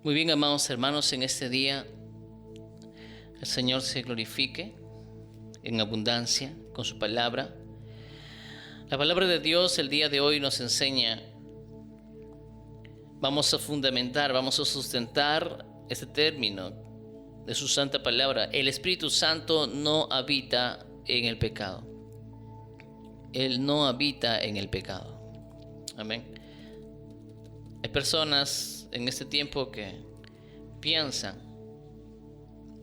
Muy bien, amados hermanos, en este día el Señor se glorifique en abundancia con su palabra. La palabra de Dios el día de hoy nos enseña, vamos a fundamentar, vamos a sustentar este término de su santa palabra. El Espíritu Santo no habita en el pecado. Él no habita en el pecado. Amén. Hay personas en este tiempo que piensan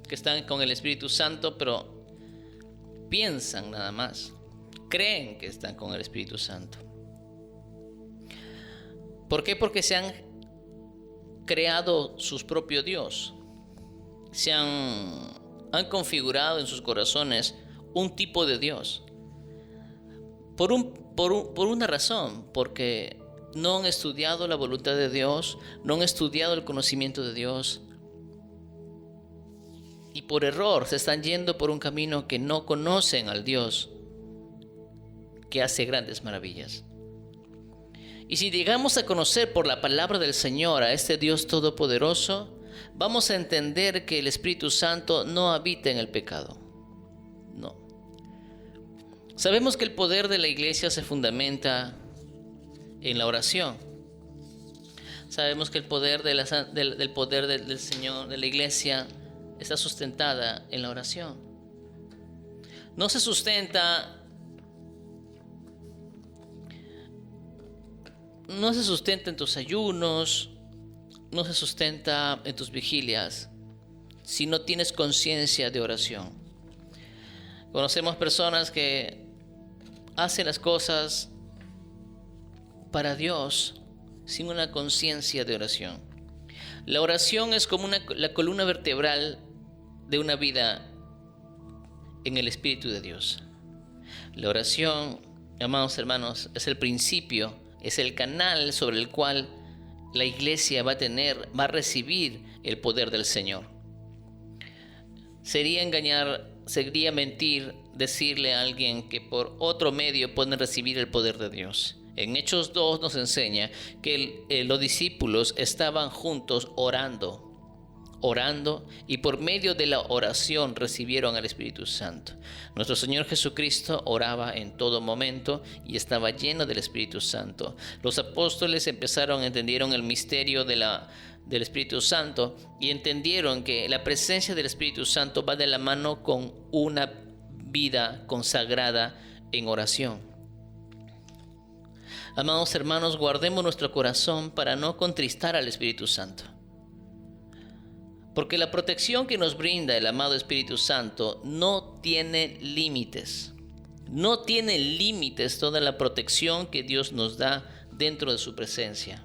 que están con el Espíritu Santo, pero piensan nada más. Creen que están con el Espíritu Santo. ¿Por qué? Porque se han creado su propio Dios. Han configurado en sus corazones un tipo de Dios. Por una razón, porque no han estudiado la voluntad de Dios, no han estudiado el conocimiento de Dios. Y por error se están yendo por un camino que no conocen al Dios que hace grandes maravillas. Y si llegamos a conocer por la palabra del Señor a este Dios todopoderoso, vamos a entender que el Espíritu Santo no habita en el pecado. No. Sabemos que el poder de la iglesia se fundamenta en la oración. Sabemos que el poder del poder del Señor, de la iglesia, está sustentada en la oración. No se sustenta en tus ayunos, no se sustenta en tus vigilias, si no tienes conciencia de oración. Conocemos personas que hacen las cosas para Dios sin una conciencia de oración. La oración es como la columna vertebral de una vida en el Espíritu de Dios. La oración, amados hermanos, es el principio, es el canal sobre el cual la iglesia va a recibir el poder del Señor. Sería mentir decirle a alguien que por otro medio pueden recibir el poder de Dios. En Hechos 2 nos enseña que los discípulos estaban juntos orando, y por medio de la oración recibieron al Espíritu Santo. Nuestro Señor Jesucristo oraba en todo momento y estaba lleno del Espíritu Santo. Los apóstoles entendieron el misterio del Espíritu Santo y entendieron que la presencia del Espíritu Santo va de la mano con una vida consagrada en oración. Amados hermanos, guardemos nuestro corazón para no contristar al Espíritu Santo. Porque la protección que nos brinda el amado Espíritu Santo no tiene límites. No tiene límites toda la protección que Dios nos da dentro de su presencia.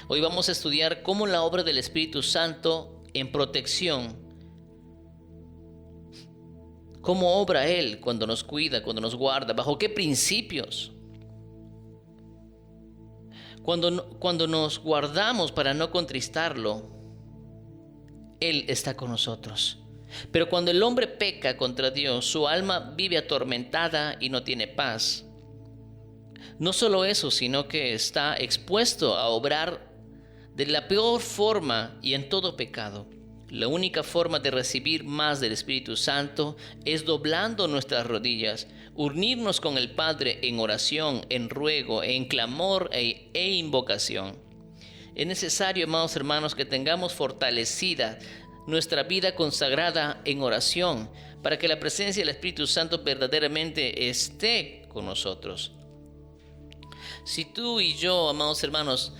Hoy vamos a estudiar cómo la obra del Espíritu Santo en protección, cómo obra Él cuando nos cuida, cuando nos guarda, bajo qué principios. Cuando nos guardamos para no contristarlo, Él está con nosotros. Pero cuando el hombre peca contra Dios, su alma vive atormentada y no tiene paz. No solo eso, sino que está expuesto a obrar de la peor forma y en todo pecado. La única forma de recibir más del Espíritu Santo es doblando nuestras rodillas, unirnos con el Padre en oración, en ruego, en clamor e invocación. Es necesario, amados hermanos, que tengamos fortalecida nuestra vida consagrada en oración para que la presencia del Espíritu Santo verdaderamente esté con nosotros. Si tú y yo, amados hermanos,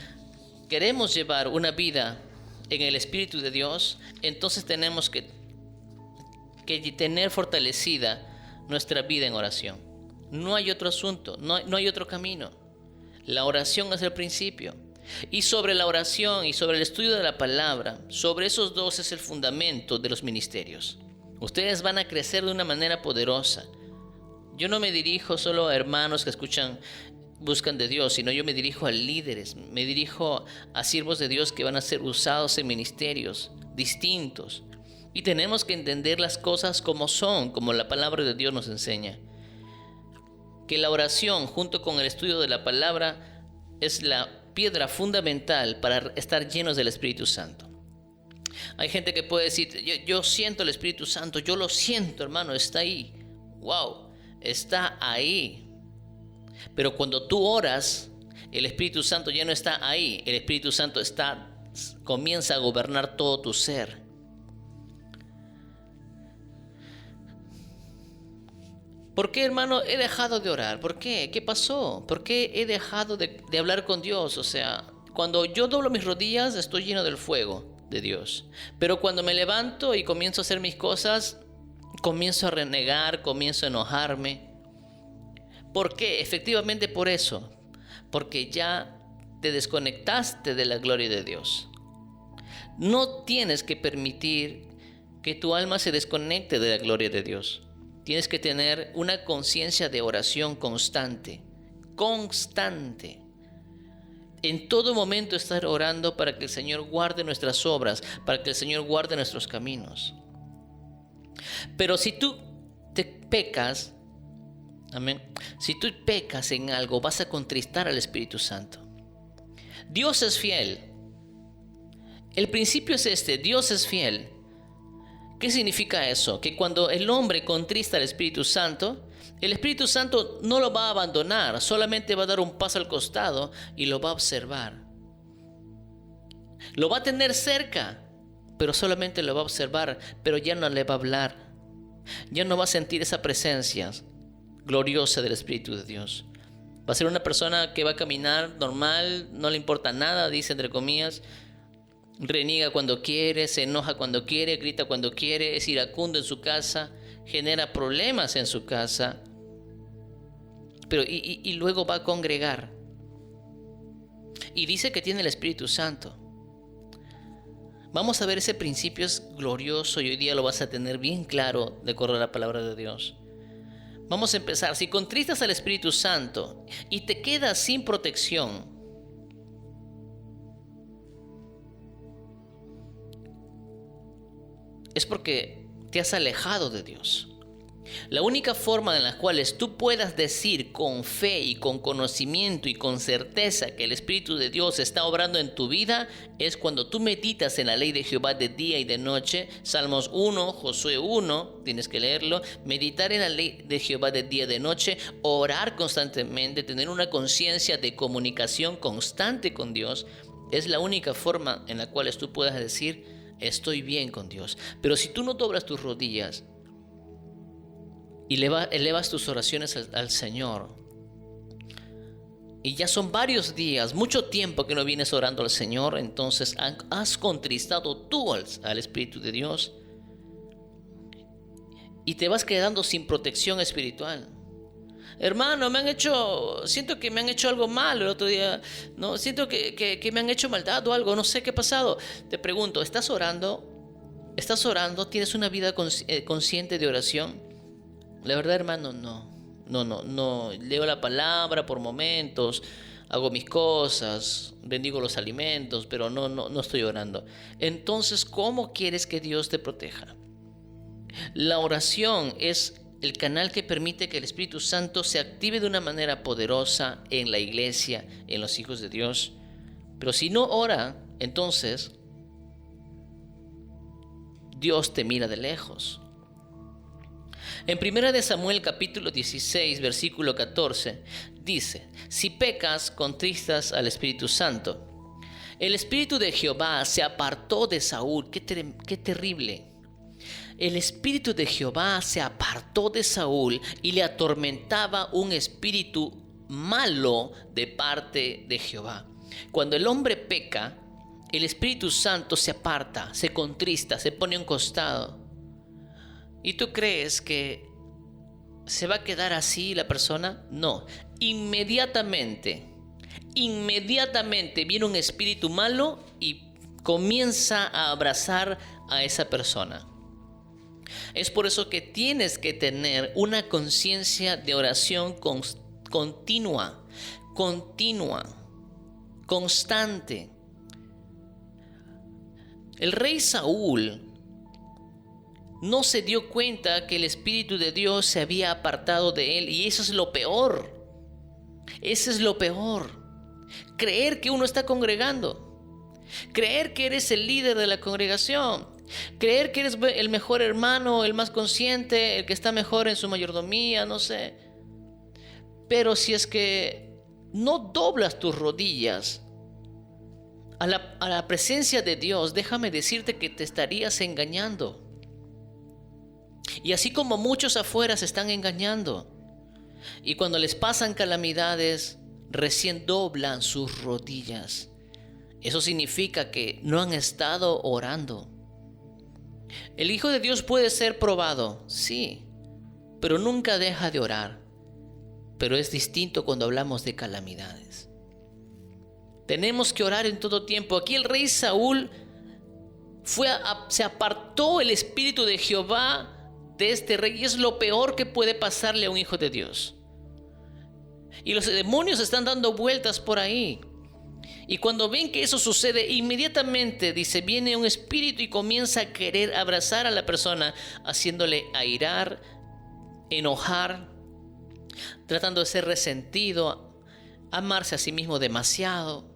queremos llevar una vida en el Espíritu de Dios, entonces tenemos que tener fortalecida nuestra vida en oración. No hay otro asunto, no hay otro camino. La oración es el principio. Y sobre la oración y sobre el estudio de la palabra, sobre esos dos es el fundamento de los ministerios. Ustedes van a crecer de una manera poderosa. Yo no me dirijo solo a hermanos que buscan de Dios, sino yo me dirijo a líderes, me dirijo a siervos de Dios que van a ser usados en ministerios distintos. Y tenemos que entender las cosas como son, como la palabra de Dios nos enseña. Que la oración junto con el estudio de la palabra es la piedra fundamental para estar llenos del Espíritu Santo. Hay gente que puede decir, yo siento el Espíritu Santo, yo lo siento, hermano, está ahí. Wow, está ahí. Pero cuando tú oras, el Espíritu Santo ya no está ahí. El Espíritu Santo comienza a gobernar todo tu ser. ¿Por qué, hermano, he dejado de orar? ¿Por qué? ¿Qué pasó? ¿Por qué he dejado de hablar con Dios? O sea, cuando yo doblo mis rodillas, estoy lleno del fuego de Dios. Pero cuando me levanto y comienzo a hacer mis cosas, comienzo a renegar, comienzo a enojarme. ¿Por qué? Efectivamente por eso. Porque ya te desconectaste de la gloria de Dios. No tienes que permitir que tu alma se desconecte de la gloria de Dios. Tienes que tener una conciencia de oración constante. Constante. En todo momento estar orando para que el Señor guarde nuestras obras, para que el Señor guarde nuestros caminos. Pero si tú te pecas, amén, si tú pecas en algo, vas a contristar al Espíritu Santo. Dios es fiel. El principio es este: Dios es fiel. ¿Qué significa eso? Que cuando el hombre contrista al Espíritu Santo, el Espíritu Santo no lo va a abandonar, solamente va a dar un paso al costado y lo va a observar. Lo va a tener cerca, pero solamente lo va a observar, pero ya no le va a hablar. Ya no va a sentir esa presencia gloriosa del Espíritu de Dios. Va a ser una persona que va a caminar normal, no le importa nada, dice entre comillas. Reniega cuando quiere, se enoja cuando quiere, grita cuando quiere, es iracundo en su casa, genera problemas en su casa, pero y luego va a congregar. Y dice que tiene el Espíritu Santo. Vamos a ver, ese principio es glorioso y hoy día lo vas a tener bien claro de acuerdo a la palabra de Dios. Vamos a empezar. Si contristas al Espíritu Santo y te quedas sin protección, es porque te has alejado de Dios. La única forma en la cual tú puedas decir con fe y con conocimiento y con certeza que el Espíritu de Dios está obrando en tu vida es cuando tú meditas en la ley de Jehová de día y de noche. Salmos 1, Josué 1, tienes que leerlo. Meditar en la ley de Jehová de día y de noche, orar constantemente, tener una conciencia de comunicación constante con Dios, es la única forma en la cual tú puedas decir: estoy bien con Dios. Pero si tú no doblas tus rodillas y elevas tus oraciones al Señor, y ya son varios días, mucho tiempo que no vienes orando al Señor, entonces has contristado tú al Espíritu de Dios y te vas quedando sin protección espiritual. Hermano, siento que me han hecho algo mal el otro día, no, siento que me han hecho maldad o algo, no sé qué ha pasado. Te pregunto, ¿estás orando? ¿Tienes una vida consciente de oración? La verdad, hermano, no. Leo la palabra por momentos, hago mis cosas, bendigo los alimentos, pero no estoy orando. Entonces, ¿cómo quieres que Dios te proteja? La oración es el canal que permite que el Espíritu Santo se active de una manera poderosa en la iglesia, en los hijos de Dios. Pero si no ora, entonces Dios te mira de lejos. En 1 Samuel capítulo 16, versículo 14, dice: si pecas, contristas al Espíritu Santo. El Espíritu de Jehová se apartó de Saúl. Qué terrible. El Espíritu de Jehová se apartó de Saúl y le atormentaba un espíritu malo de parte de Jehová. Cuando el hombre peca, el Espíritu Santo se aparta, se contrista, se pone a un costado. ¿Y tú crees que se va a quedar así la persona? No. Inmediatamente viene un espíritu malo y comienza a abrazar a esa persona. Es por eso que tienes que tener una conciencia de oración continua, constante. El rey Saúl no se dio cuenta que el Espíritu de Dios se había apartado de él, y eso es lo peor. Creer que uno está congregando, creer que eres el líder de la congregación, creer que eres el mejor hermano, el más consciente, el que está mejor en su mayordomía, no sé. Pero si es que no doblas tus rodillas a la presencia de Dios, déjame decirte que te estarías engañando. Y así como muchos afuera se están engañando, y cuando les pasan calamidades, recién doblan sus rodillas. Eso significa que no han estado orando. El Hijo de Dios puede ser probado, sí, pero nunca deja de orar. Pero es distinto cuando hablamos de calamidades. Tenemos que orar en todo tiempo. Aquí el rey Saúl se apartó el espíritu de Jehová de este rey, y es lo peor que puede pasarle a un hijo de Dios. Y los demonios están dando vueltas por ahí. Y cuando ven que eso sucede, inmediatamente, dice, viene un espíritu y comienza a querer abrazar a la persona, haciéndole airar, enojar, tratando de ser resentido, amarse a sí mismo demasiado.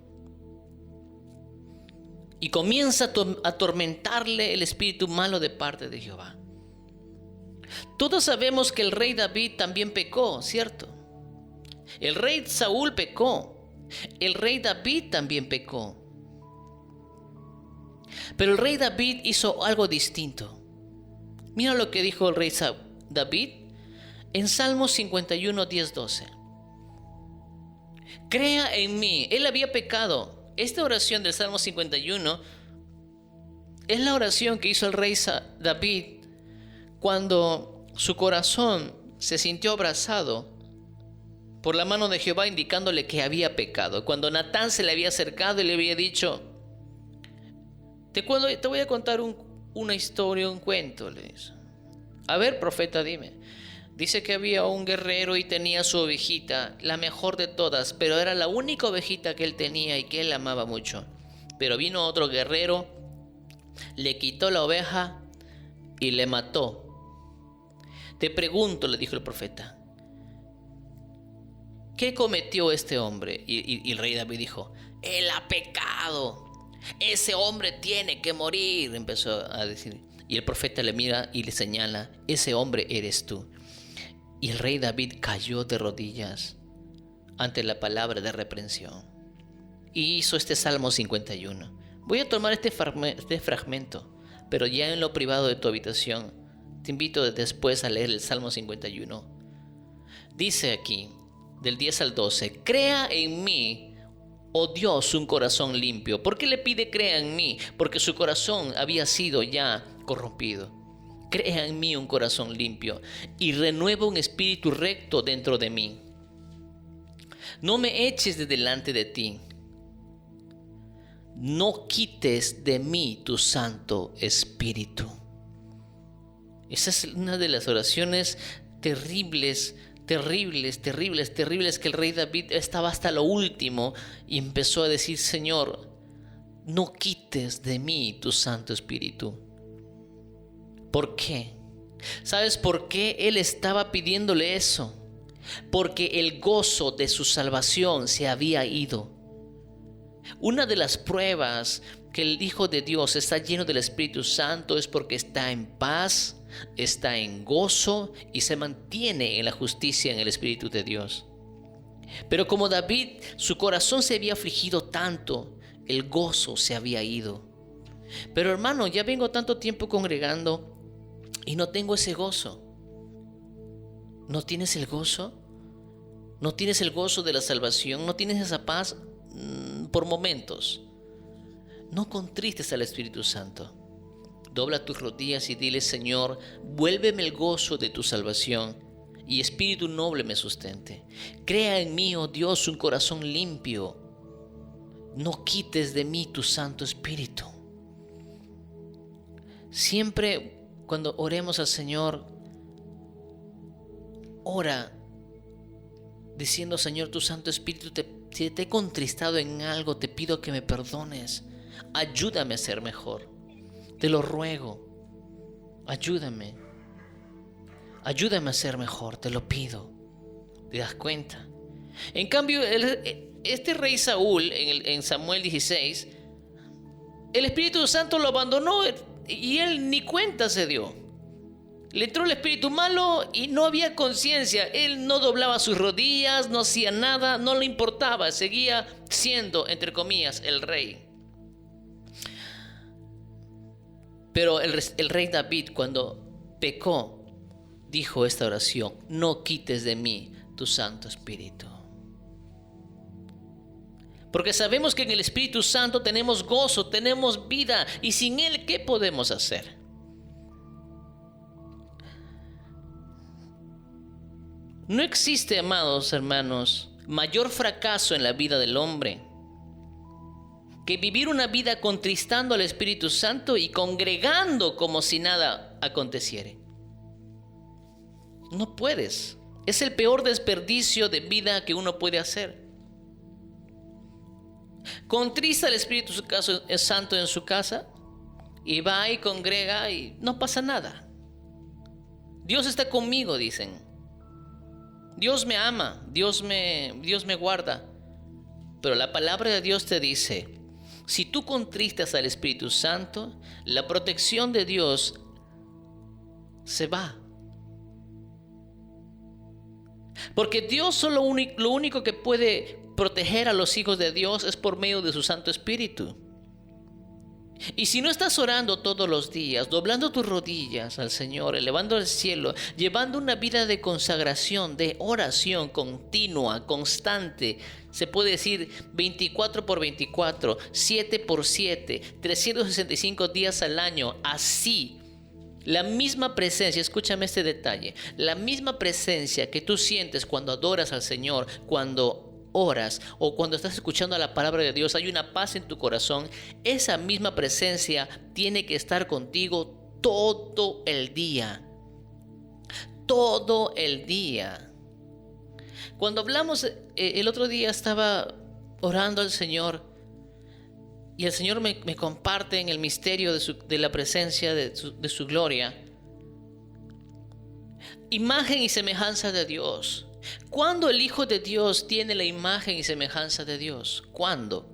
Y comienza a atormentarle el espíritu malo de parte de Jehová. Todos sabemos que el rey David también pecó, ¿cierto? El rey Saúl pecó. El rey David también pecó. Pero el rey David hizo algo distinto. Mira lo que dijo el rey David en Salmos 51, 10, 12. Crea en mí. Él había pecado. Esta oración del Salmo 51 es la oración que hizo el rey David cuando su corazón se sintió abrazado por la mano de Jehová, indicándole que había pecado. Cuando Natán se le había acercado y le había dicho, te voy a contar una historia, un cuento, le dice. A ver, profeta, dime. Dice que había un guerrero y tenía su ovejita, la mejor de todas, pero era la única ovejita que él tenía y que él amaba mucho. Pero vino otro guerrero, le quitó la oveja y le mató. Te pregunto, le dijo el profeta, ¿qué cometió este hombre? Y el rey David dijo, él ha pecado, ese hombre tiene que morir, empezó a decir. Y el profeta le mira y le señala, ese hombre eres tú. Y el rey David cayó de rodillas ante la palabra de reprensión y hizo este Salmo 51. Voy a tomar este fragmento, pero ya en lo privado de tu habitación. Te invito después a leer el Salmo 51. Dice aquí, del 10 al 12, crea en mí, oh Dios, un corazón limpio. ¿Por qué le pide crea en mí? Porque su corazón había sido ya corrompido. Crea en mí un corazón limpio y renueva un espíritu recto dentro de mí. No me eches de delante de ti. No quites de mí tu Santo Espíritu. Esa es una de las oraciones terribles que el rey David estaba hasta lo último y empezó a decir, Señor, no quites de mí tu Santo Espíritu. ¿Por qué? ¿Sabes por qué él estaba pidiéndole eso? Porque el gozo de su salvación se había ido. Una de las pruebas que el Hijo de Dios está lleno del Espíritu Santo es porque está en paz, está en gozo y se mantiene en la justicia en el Espíritu de Dios. Pero como David, su corazón se había afligido tanto, el gozo se había ido. Pero hermano, ya vengo tanto tiempo congregando y no tengo ese gozo. ¿No tienes el gozo? ¿No tienes el gozo de la salvación? ¿No tienes esa paz? Por momentos. No contristes al Espíritu Santo. Dobla tus rodillas y dile, Señor, vuélveme el gozo de tu salvación y espíritu noble me sustente. Crea en mí, oh Dios, un corazón limpio. No quites de mí tu Santo Espíritu. Siempre cuando oremos al Señor, ora diciendo, Señor, tu Santo Espíritu, si te he contristado en algo, te pido que me perdones. Ayúdame a ser mejor. Te lo ruego. Ayúdame. Ayúdame a ser mejor, te lo pido. ¿Te das cuenta? En cambio, este rey Saúl, en Samuel 16, el Espíritu Santo lo abandonó y él ni cuenta se dio. Le entró el espíritu malo y no había conciencia. Él no doblaba sus rodillas, no hacía nada, no le importaba. Seguía siendo, entre comillas, el rey. Pero el rey David, cuando pecó, dijo esta oración: no quites de mí tu Santo Espíritu. Porque sabemos que en el Espíritu Santo tenemos gozo, tenemos vida, y sin Él, ¿qué podemos hacer? No existe, amados hermanos, mayor fracaso en la vida del hombre que vivir una vida contristando al Espíritu Santo y congregando como si nada aconteciere. No puedes. Es el peor desperdicio de vida que uno puede hacer. Contrista al Espíritu Santo en su casa y va y congrega y no pasa nada. Dios está conmigo, dicen. Dios me ama, Dios me guarda. Pero la palabra de Dios te dice: si tú contristas al Espíritu Santo, la protección de Dios se va. Porque Dios lo único que puede proteger a los hijos de Dios es por medio de su Santo Espíritu. Y si no estás orando todos los días, doblando tus rodillas al Señor, elevando al cielo, llevando una vida de consagración, de oración continua, constante, se puede decir 24/24, 7/7, 365 días al año, así, la misma presencia, escúchame este detalle, la misma presencia que tú sientes cuando adoras al Señor, cuando oras o cuando estás escuchando la palabra de Dios, hay una paz en tu corazón. Esa misma presencia tiene que estar contigo todo el día. Todo el día. Cuando hablamos, el otro día estaba orando al Señor y el Señor me comparte en el misterio de la presencia de su gloria, imagen y semejanza de Dios. ¿Cuándo el Hijo de Dios tiene la imagen y semejanza de Dios? ¿Cuándo?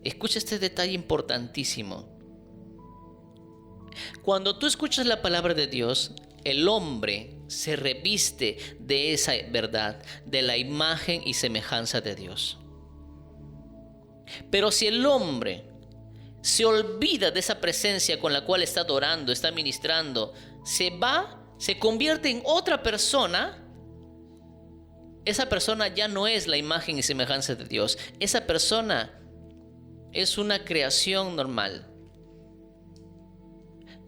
Escucha este detalle importantísimo. Cuando tú escuchas la palabra de Dios, el hombre se reviste de esa verdad, de la imagen y semejanza de Dios. Pero si el hombre se olvida de esa presencia con la cual está adorando, está ministrando, se convierte en otra persona. Esa persona ya no es la imagen y semejanza de Dios. Esa persona es una creación normal.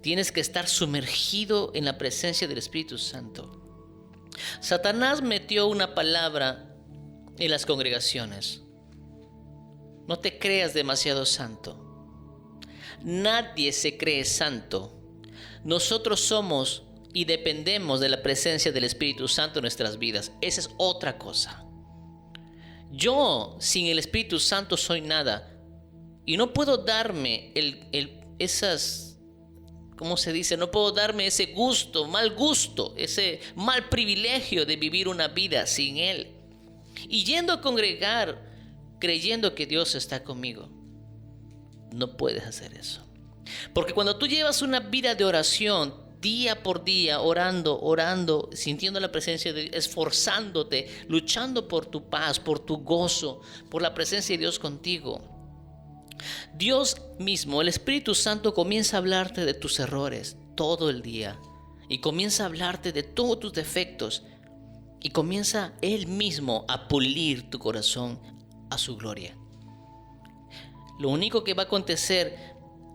Tienes que estar sumergido en la presencia del Espíritu Santo. Satanás metió una palabra en las congregaciones: no te creas demasiado santo. Nadie se cree santo. Nosotros somos y dependemos de la presencia del Espíritu Santo en nuestras vidas. Esa es otra cosa. Yo sin el Espíritu Santo soy nada. Y no puedo darme ¿cómo se dice? No puedo darme ese mal gusto, ese mal privilegio de vivir una vida sin Él. Y yendo a congregar, creyendo que Dios está conmigo. No puedes hacer eso. Porque cuando tú llevas una vida de oración, día por día, orando, sintiendo la presencia de Dios, esforzándote, luchando por tu paz, por tu gozo, por la presencia de Dios contigo, Dios mismo, el Espíritu Santo, comienza a hablarte de tus errores todo el día y comienza a hablarte de todos tus defectos y comienza Él mismo a pulir tu corazón a su gloria. Lo único que va a acontecer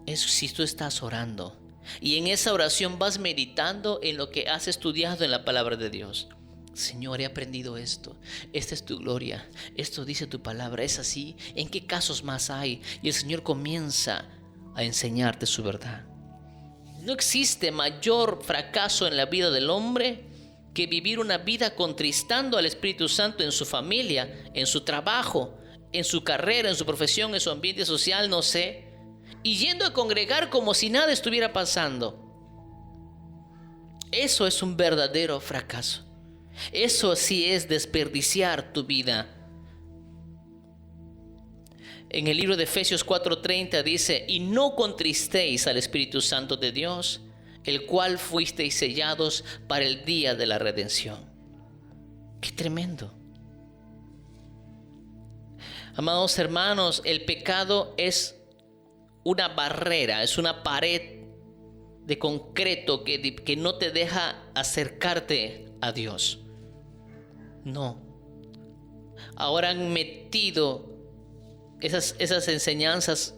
es si tú estás orando. Y en esa oración vas meditando en lo que has estudiado en la palabra de Dios. Señor, he aprendido esto. Esta es tu gloria. Esto dice tu palabra. ¿Es así? ¿En qué casos más hay? Y el Señor comienza a enseñarte su verdad. No existe mayor fracaso en la vida del hombre que vivir una vida contristando al Espíritu Santo en su familia, en su trabajo, en su carrera, en su profesión, en su ambiente social, no sé. Y yendo a congregar como si nada estuviera pasando. Eso es un verdadero fracaso. Eso sí es desperdiciar tu vida. En el libro de Efesios 4:30 dice: y no contristéis al Espíritu Santo de Dios, el cual fuisteis sellados para el día de la redención. ¡Qué tremendo! Amados hermanos, el pecado es una barrera, es una pared de concreto que no te deja acercarte a Dios. No. Ahora han metido esas enseñanzas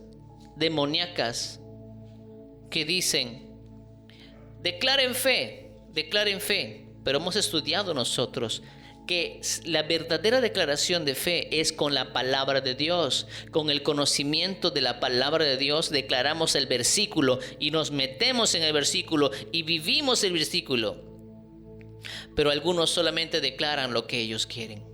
demoníacas que dicen: declaren fe, pero hemos estudiado nosotros que la verdadera declaración de fe es con la palabra de Dios. Con el conocimiento de la palabra de Dios declaramos el versículo y nos metemos en el versículo y vivimos el versículo. Pero algunos solamente declaran lo que ellos quieren.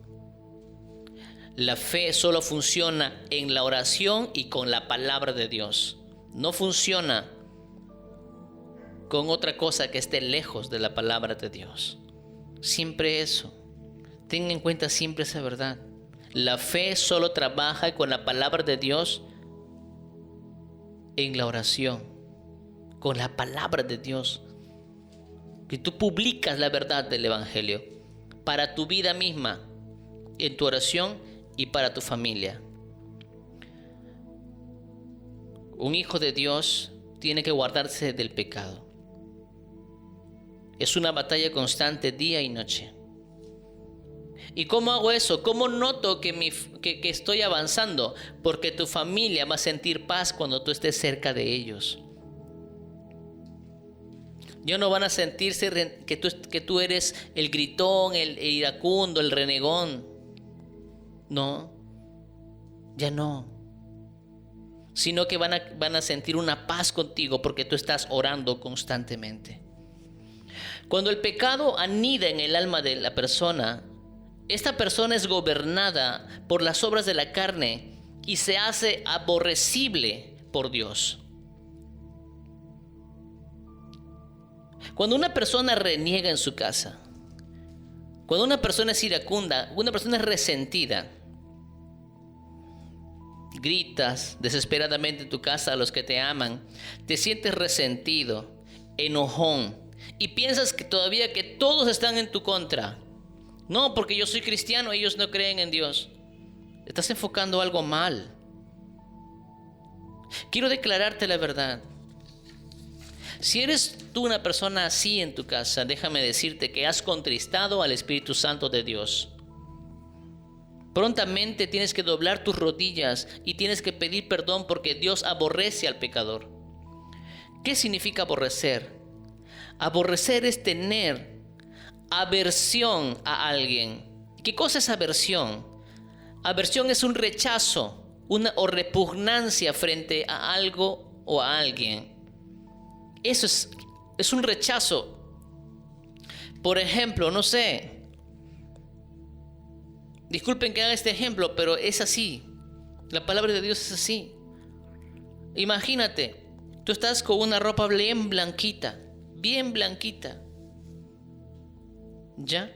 La fe solo funciona en la oración y con la palabra de Dios. No funciona con otra cosa que esté lejos de la palabra de Dios. Siempre eso. Ten en cuenta siempre esa verdad. La fe solo trabaja con la palabra de Dios en la oración, con la palabra de Dios. Que tú publicas la verdad del Evangelio para tu vida misma, en tu oración y para tu familia. Un hijo de Dios tiene que guardarse del pecado. Es una batalla constante día y noche. ¿Y cómo hago eso? ¿Cómo noto que estoy avanzando? Porque tu familia va a sentir paz cuando tú estés cerca de ellos. Ya no van a sentirse que tú eres el gritón, el iracundo, el renegón. No, ya no. Sino que van a sentir una paz contigo porque tú estás orando constantemente. Cuando el pecado anida en el alma de la persona, esta persona es gobernada por las obras de la carne y se hace aborrecible por Dios. Cuando una persona reniega en su casa, cuando una persona es iracunda, una persona es resentida, gritas desesperadamente en tu casa a los que te aman, te sientes resentido, enojón y piensas que todavía que todos están en tu contra. No, porque yo soy cristiano, ellos no creen en Dios. Estás enfocando algo mal. Quiero declararte la verdad. Si eres tú una persona así en tu casa, déjame decirte que has contristado al Espíritu Santo de Dios. Prontamente tienes que doblar tus rodillas y tienes que pedir perdón porque Dios aborrece al pecador. ¿Qué significa aborrecer? Aborrecer es tener aversión a alguien. ¿Qué cosa es aversión? Aversión es un rechazo, o repugnancia frente a algo o a alguien. Eso es un rechazo. Por ejemplo, no sé. Disculpen que haga este ejemplo, pero es así. La palabra de Dios es así. Imagínate, tú estás con una ropa bien blanquita, ¿ya?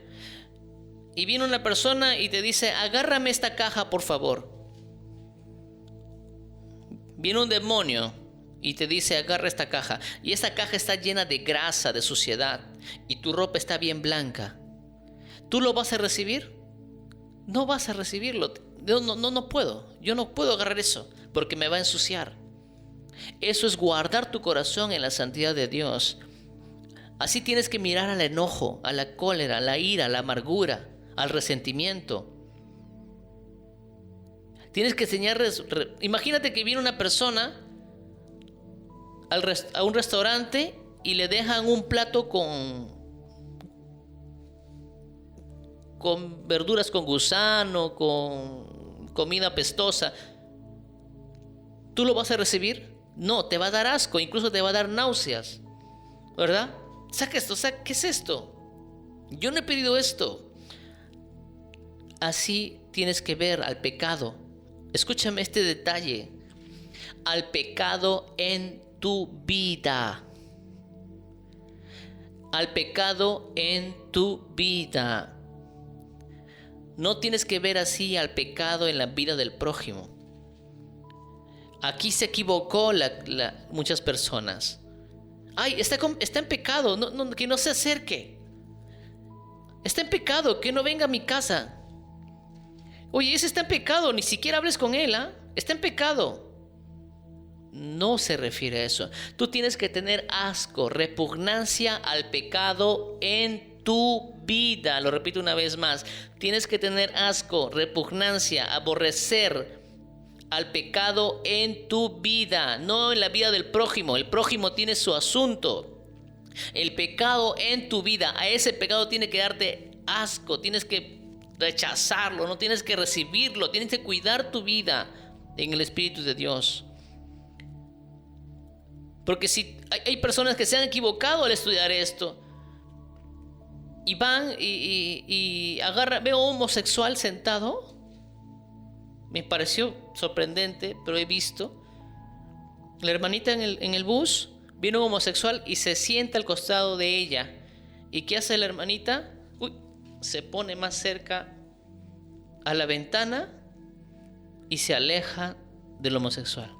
Y viene una persona y te dice: agárrame esta caja, por favor. Viene un demonio y te dice: agarra esta caja. Y esta caja está llena de grasa, de suciedad. Y tu ropa está bien blanca. ¿Tú lo vas a recibir? No vas a recibirlo. No puedo. Yo no puedo agarrar eso porque me va a ensuciar. Eso es guardar tu corazón en la santidad de Dios. Así tienes que mirar al enojo, a la cólera, a la ira, a la amargura, al resentimiento. Tienes que enseñarles. Imagínate que viene una persona a un restaurante y le dejan un plato con verduras con gusano, con comida apestosa. ¿Tú lo vas a recibir? No, te va a dar asco, incluso te va a dar náuseas, ¿verdad? Saca esto, ¿qué es esto? Yo no he pedido esto. Así tienes que ver al pecado. Escúchame este detalle. Al pecado en tu vida. Al pecado en tu vida. No tienes que ver así al pecado en la vida del prójimo. Aquí se equivocó muchas personas. Ay, está en pecado, que no se acerque. Está en pecado, que no venga a mi casa. Oye, ese está en pecado, ni siquiera hables con él, ¿ah? Está en pecado. No se refiere a eso. Tú tienes que tener asco, repugnancia al pecado en tu vida. Lo repito una vez más. Tienes que tener asco, repugnancia, aborrecer al pecado en tu vida, no en la vida del prójimo. El prójimo tiene su asunto. El pecado en tu vida, a ese pecado tiene que darte asco, tienes que rechazarlo, no tienes que recibirlo, tienes que cuidar tu vida en el Espíritu de Dios. Porque si hay personas que se han equivocado al estudiar esto y van y agarran, veo un homosexual sentado, me pareció sorprendente, pero he visto la hermanita en el bus. Viene un homosexual y se sienta al costado de ella. ¿Y qué hace la hermanita? Se pone más cerca a la ventana y se aleja del homosexual.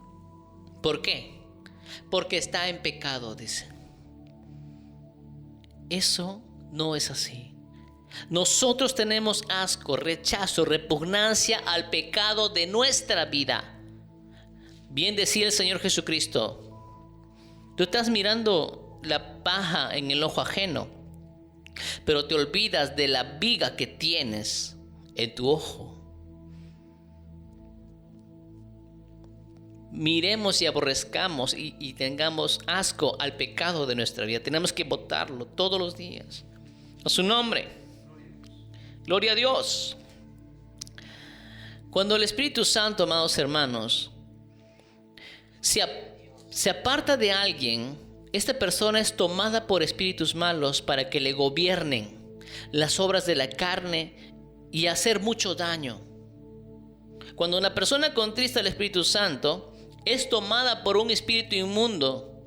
¿Por qué? Porque está en pecado, dice. Eso no es así. Nosotros tenemos asco, rechazo, repugnancia al pecado de nuestra vida. Bien decía el Señor Jesucristo: tú estás mirando la paja en el ojo ajeno, pero te olvidas de la viga que tienes en tu ojo. Miremos y aborrezcamos y tengamos asco al pecado de nuestra vida. Tenemos que botarlo todos los días. A su nombre. Gloria a Dios. Cuando el Espíritu Santo, amados hermanos, se aparta de alguien, esta persona es tomada por espíritus malos para que le gobiernen las obras de la carne y hacer mucho daño. Cuando una persona contrista al Espíritu Santo, es tomada por un espíritu inmundo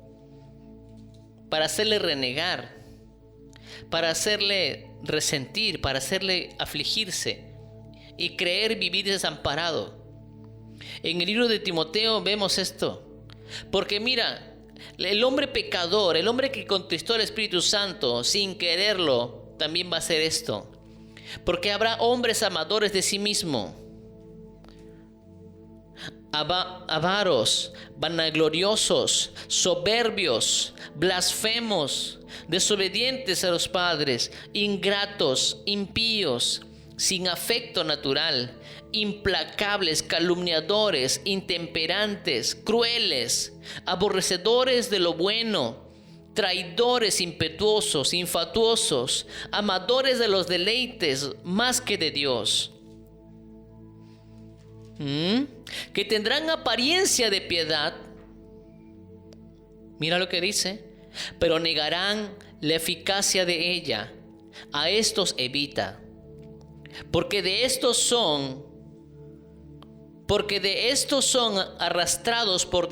para hacerle renegar, para hacerle resentir, para hacerle afligirse y creer vivir desamparado. En el libro de Timoteo vemos esto. Porque mira, el hombre pecador, el hombre que contristó al Espíritu Santo sin quererlo, también va a hacer esto. Porque habrá hombres amadores de sí mismo, avaros, vanagloriosos, soberbios, blasfemos, desobedientes a los padres, ingratos, impíos, sin afecto natural, implacables, calumniadores, intemperantes, crueles, aborrecedores de lo bueno, traidores, impetuosos, infatuosos, amadores de los deleites más que de Dios, que tendrán apariencia de piedad. Mira lo que dice: pero negarán la eficacia de ella. A estos evita, porque de estos son arrastrados por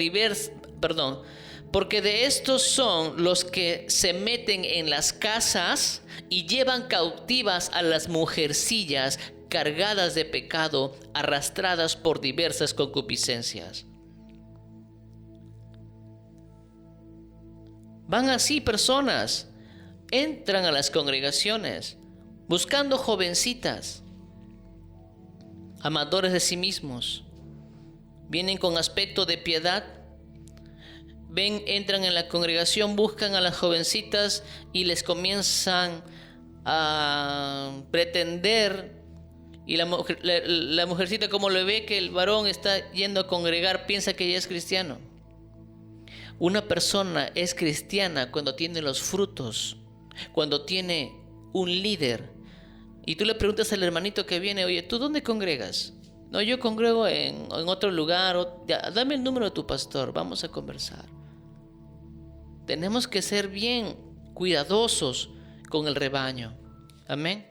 porque de estos son los que se meten en las casas y llevan cautivas a las mujercillas cargadas de pecado, arrastradas por diversas concupiscencias. Van así personas, entran a las congregaciones buscando jovencitas, amadores de sí mismos, vienen con aspecto de piedad, entran en la congregación, buscan a las jovencitas y les comienzan a pretender. Y la mujercita, como le ve que el varón está yendo a congregar, piensa que ella es cristiano. Una persona es cristiana cuando tiene los frutos, cuando tiene un líder. Y tú le preguntas al hermanito que viene: oye, ¿tú dónde congregas? No, yo congrego en otro lugar. Dame el número de tu pastor, vamos a conversar. Tenemos que ser bien cuidadosos con el rebaño. Amén.